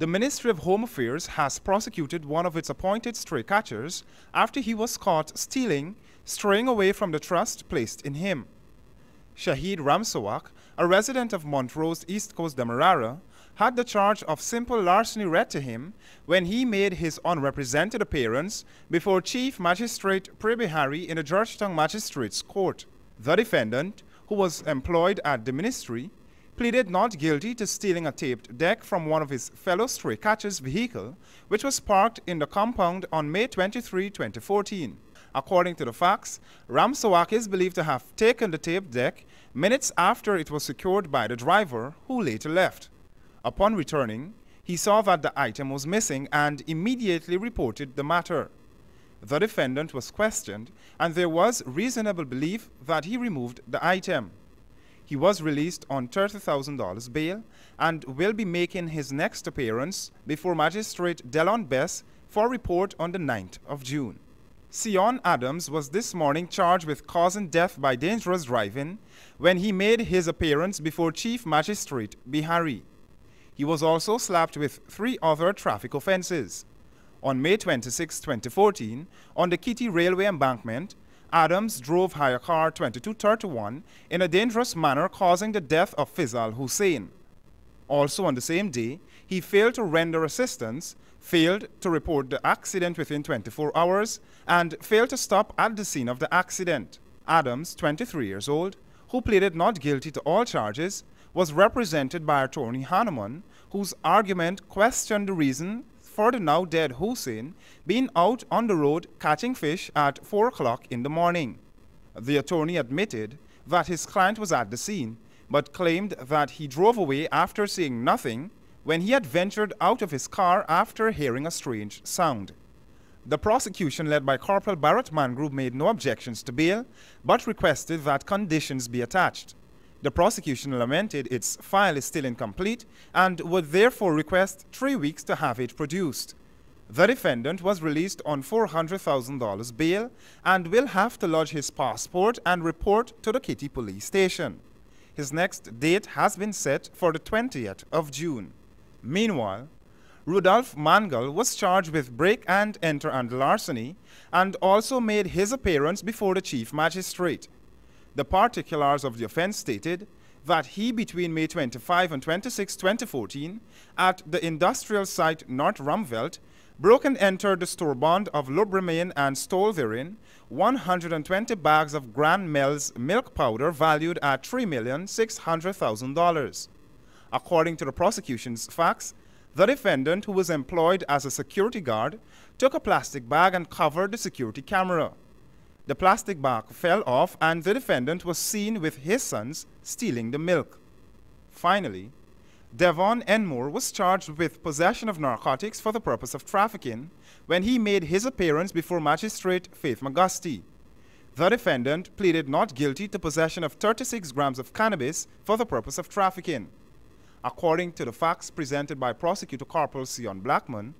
The Ministry of Home Affairs has prosecuted one of its appointed stray catchers after he was caught stealing, straying away from the trust placed in him. Shahid Ramsawak, a resident of Montrose, East Coast Demerara, had the charge of simple larceny read to him when he made his unrepresented appearance before Chief Magistrate Prebihari in the Georgetown Magistrates Court. The defendant, who was employed at the ministry, pleaded not guilty to stealing a taped deck from one of his fellow stray catchers' vehicle, which was parked in the compound on May 23, 2014. According to the facts, Ramsawak is believed to have taken the taped deck minutes after it was secured by the driver, who later left. Upon returning, he saw that the item was missing and immediately reported the matter. The defendant was questioned, and there was reasonable belief that he removed the item. He was released on $30,000 bail and will be making his next appearance before Magistrate Delon Bess for report on the 9th of June. Sion Adams was this morning charged with causing death by dangerous driving when he made his appearance before Chief Magistrate Bihari. He was also slapped with 3 other traffic offenses. On May 26, 2014, on the Kitty Railway embankment, Adams drove hire car 2231 in a dangerous manner, causing the death of Fizal Hussain. Also on the same day, he failed to render assistance, failed to report the accident within 24 hours, and failed to stop at the scene of the accident. Adams, 23 years old, who pleaded not guilty to all charges, was represented by attorney Hanuman, whose argument questioned the reason for the now dead Hussain being out on the road catching fish at 4 o'clock in the morning. The attorney admitted that his client was at the scene, but claimed that he drove away after seeing nothing when he had ventured out of his car after hearing a strange sound. The prosecution, led by Corporal Bharat Mangru, made no objections to bail, but requested that conditions be attached. The prosecution lamented its file is still incomplete and would therefore request 3 weeks to have it produced. The defendant was released on $400,000 bail and will have to lodge his passport and report to the Kitty police station. His next date has been set for the 20th of June. Meanwhile, Rudolph Mangal was charged with break and enter and larceny and also made his appearance before the chief magistrate. The particulars of the offense stated that he, between May 25 and 26, 2014, at the industrial site North Rumvelt, broke and entered the store bond of Lubremain and stole therein 120 bags of Grand Mel's milk powder valued at $3,600,000. According to the prosecution's facts, the defendant, who was employed as a security guard, took a plastic bag and covered the security camera. The plastic bag fell off and the defendant was seen with his sons stealing the milk. Finally, Devon Enmore was charged with possession of narcotics for the purpose of trafficking when he made his appearance before Magistrate Faith Magusti. The defendant pleaded not guilty to possession of 36 grams of cannabis for the purpose of trafficking. According to the facts presented by Prosecutor Corporal Sion Blackman,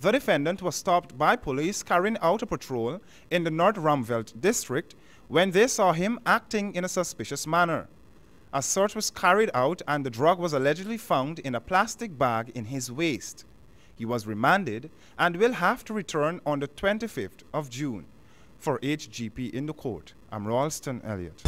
the defendant was stopped by police carrying out a patrol in the North Rumvelt district when they saw him acting in a suspicious manner. A search was carried out and the drug was allegedly found in a plastic bag in his waist. He was remanded and will have to return on the 25th of June. For HGP in the court, I'm Ralston Elliott.